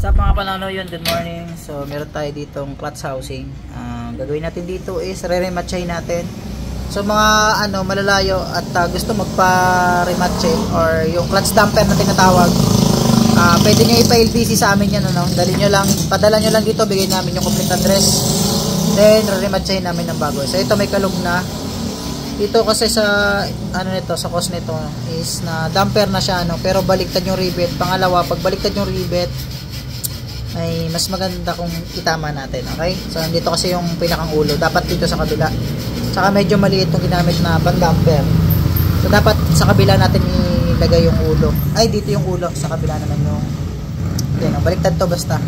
Sa mga panano yun, good morning. So meron tayo ditong clutch housing. Gagawin natin dito is re-rematchay natin. So mga malalayo at gusto magpa-rematchay or yung clutch damper na tinatawag, pwede nyo ipa-LBC sa amin yan. Padala nyo lang dito, bigay namin yung complete address. Then re-rematchay namin ng bago. So ito may kalog na. Dito kasi sa sa cause nito is na damper na siya pero baliktad yung rivet. Pangalawa, pag baliktad yung rivet ay mas maganda kung itama natin, okay? So dito kasi yung pinakang ulo, dapat dito sa kabila. Saka medyo maliit yung ginamit na pan-damper. So dapat sa kabila natin ilagay yung ulo. Ay, dito yung ulo, sa kabila naman yung baliktad to basta.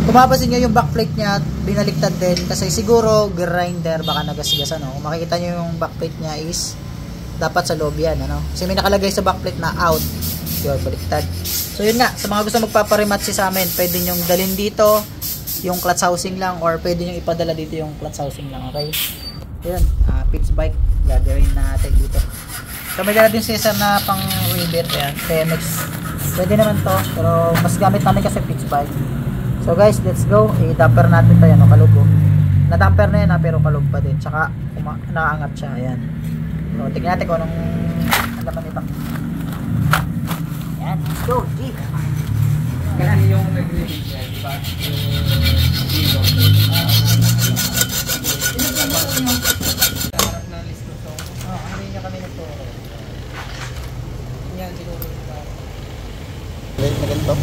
Kung mapapansin nyo yung backplate nya, binaliktad din kasi siguro grinder baka nagasgas Kung makikita nyo yung backplate nya is dapat sa loob yan, Kasi may nakalagay sa backplate na out. Yun, baliktad. So yun nga, sa mga gusto magpaparematch sa amin, pwede nyo dalhin dito yung clutch housing lang or pwede nyo ipadala dito yung clutch housing lang, okay? Yun, pitch bike gagawin natin dito. So may dala din Cesar na pang rivet, yan, TMX. Pwede naman to, pero mas gamit namin kasi pitch bike. So guys, let's go. I-damper natin to, yan, kalog. Na-damper na yan, pero kalog pa din. Tsaka nakaangat siya, ayan. So tignan natin kung anong alaman nito. Yan, let's go, G. Kasi yung nag-release niya, diba? Harap na list ko. Hindi niya kami nagturo. Yan, siguro. Wait na ganito.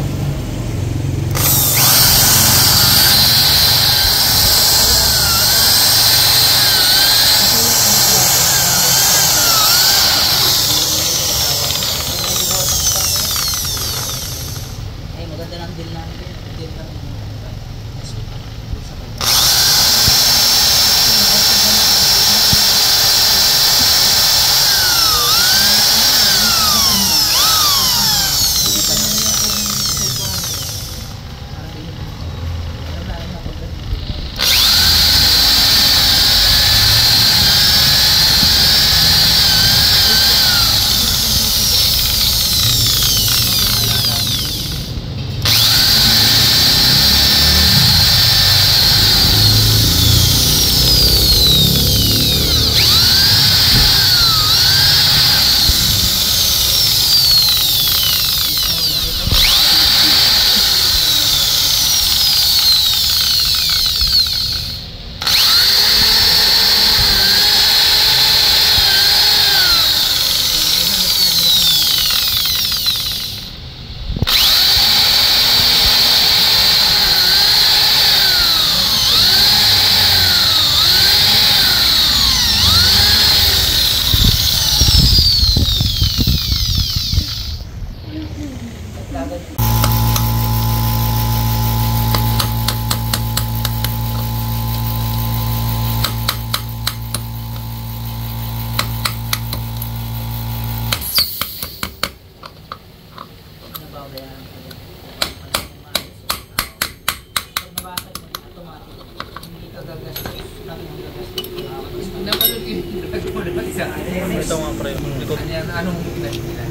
Ito nga pre, anong nila?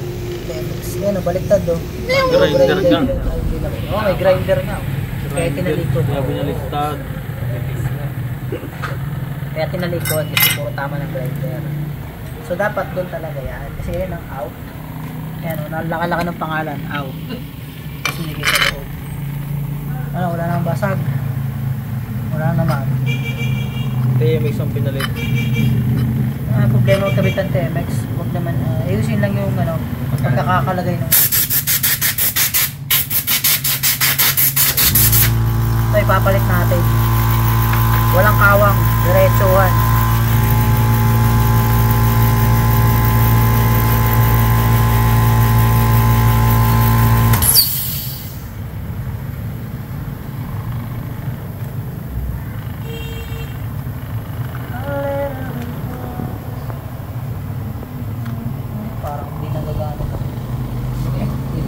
Yan, baliktad Grinder nga. May grinder nga. Kaya tinalikod. Kaya binaliktad. Kaya tinalikod, kasi puro tama ng grinder. So dapat doon talaga yan. Kasi yan ang out. Yan, nakalaka ng pangalan, out. Kasi nilagay sa loob. Wala nang basag. Wala naman. TMX ang pinalit. Problema ng kabitan TMX, huwag naman, ayusin lang yung pagkakakalagay ng ito ipapalit natin, walang kawang, diretsuhan.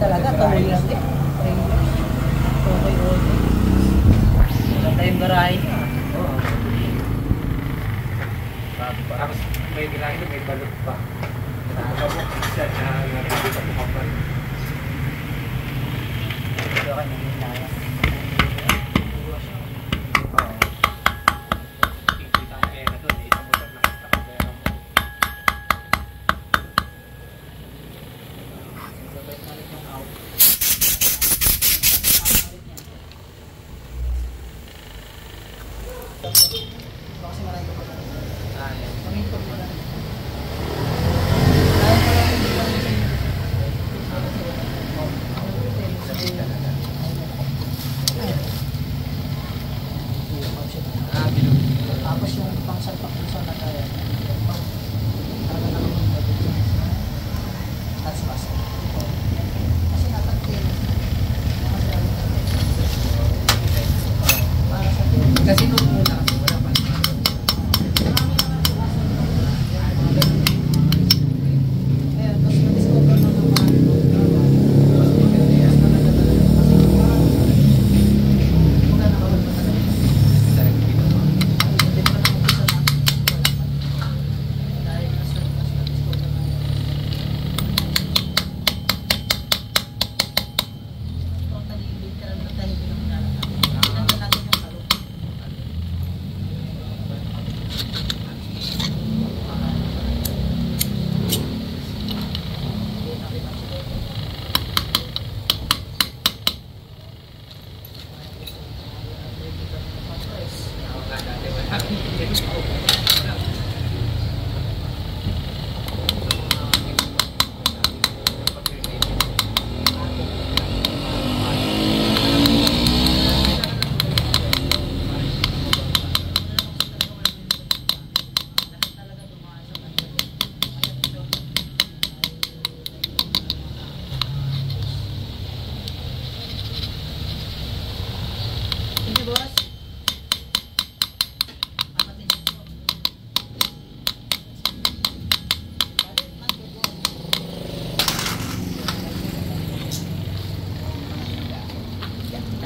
Talaga, tuloy lang din. Okay. Maganda yung garahe niya. Tapos may ginagawa, may balot pa. Nakakabok siya na nakakabok pa. Okay, naging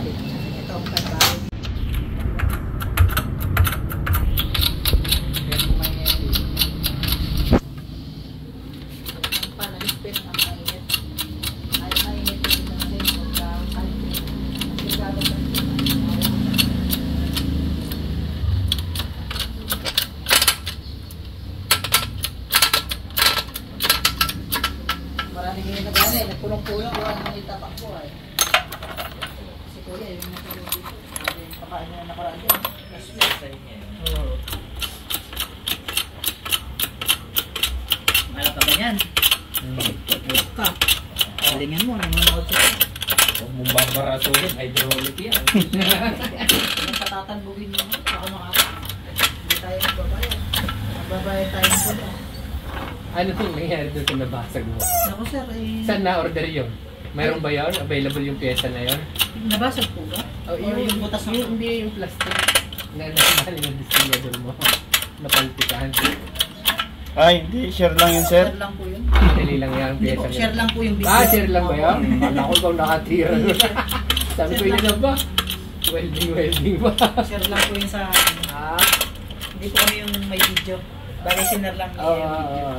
balik. Ito ang balik. Maraming yung nagana eh, nagpulong-pulong kung ano ang itapak ko ay. Si Kuya, yung natulong dito. Pakain na nakaraan dyan. Malak ka ba yan? Malak ka. Alingan mo, nanonood siya. Huwag mong babarasuhin, hydraulic yan. Kung patatanbugin mo, baka makaka. Hindi tayo magbabayad. Magbabayad tayo ng puno. Ano yung nangyayari doon sa nabasag mo? Naku sir, eh. Saan na-order yun? Mayroon ba yun? Available yung pyesa na yun? Nabasag po ba? Oh, Yung butas ng hindi yung plastic na nakamali ng distributor mo. Napalpikan. Ay, hindi. Share lang yun, sir. Share lang po yun. Dali lang yan ang Hindi pyesa po, niya. share lang po yung Ah, share lang ba yun? Kala ko ikaw nakatira. Sabi ko yun na ba? Welding ba? Share lang po yun sa... Ah? Hindi po kami yung may video. Bagay share lang Oo, yung video.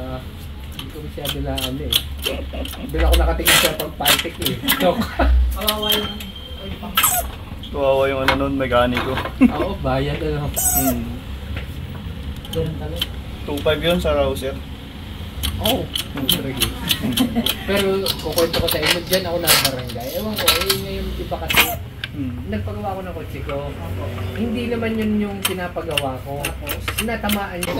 hindi ko masyado na ano eh. Doon ako nakatingin sa pagpantik eh. Joke. Kawawa yung... Oy, pang... Kawawa yung ano nun, mekaniko. Oo, bayad ano. Ganun talaga. 2.5 yun sa rouser. Oo. Pero kukwento ko sa inyo, dyan ako na barangay. Ewan ko, ngayon iba kasi nagpagawa ko ng kotse ko. Hindi naman yun yung pinapagawa ko. Tapos, natamaan niya.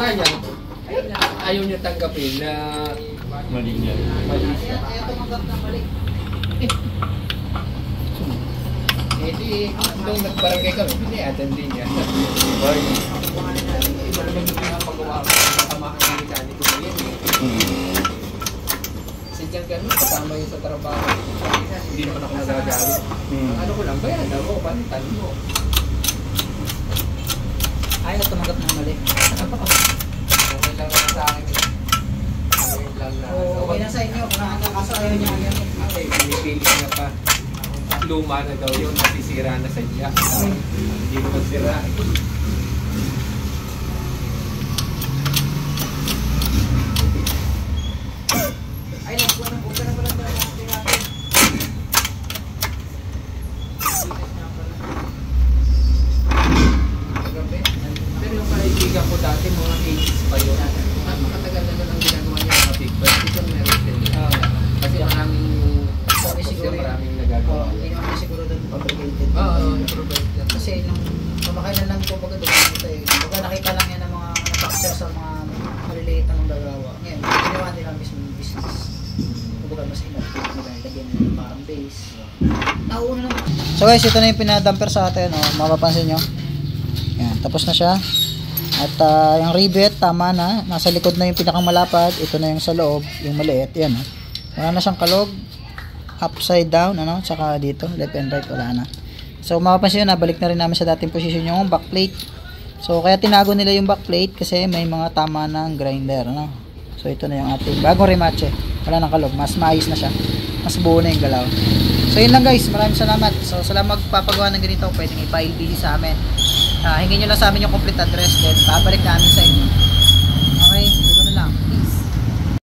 Kaya, ayaw niya tanggapin na Mali niya. mali siya. Ayaw tumanggap ng balik. Eh di, nung nagbarangay kami, pinayadan din niya. Bye. Iba naman yung pinapagawa ko. Natamaan ng mekaniko na yun. Sadyang ganun, kasama yun sa trabaho. Hindi naman ako nagagalit. Ano ko lang, bayan ako, panitan mo. Ayaw tumanggap ng balik. Okay lang naman sa akin. Okay lang na. Okay na sa inyo. Kung nakakasa ayaw niya ngayon. Okay, pinipilit niya pa. Luma na daw yun, nasisira na sa iya. Hindi mo magsira. Ay, nagpuan ng buka na pala natin natin. Kagabi. Pero yung kaibigan ko dati, mga 80s pa yun. At makatagal na nun ang ginagawa niya mga big bus. Ito meron din. Kasi maraming maraming nagagawa. Hindi naman siguro doon fabricated. Oo, improvise lang. Kasi nung kumakailan lang po baga doon tayo. Baga nakita lang yan ng mga manufacturer sa mga maliliit na manggagawa. Ngayon, ginawa nila mismo yung business. Kumbaga mas inapit nila, lagyan nila parang base. Nauuna naman. So guys, ito na yung pinadamper sa atin. Oh. Mapapansin nyo. Yan, tapos na siya. At yung rivet, tama na. Nasa likod na yung pinakang malapad. Ito na yung sa loob, yung maliit. Yan. Oh. Wala na siyang kalog. Upside down, ano, tsaka dito, left and right, wala na. So, mapapansin nyo, nabalik na rin namin sa dating position yung backplate. So, kaya tinago nila yung backplate kasi may mga tama ng grinder, ano. So, ito na yung ating bagong rematche. Wala nang kalog, mas maayos na siya. Mas buo na yung galaw. So, yun lang guys, maraming salamat. So, sa lang magpapagawa ng ganito, pwedeng i-file busy sa amin. Hingin nyo lang sa amin yung complete address, then babalik namin sa inyo.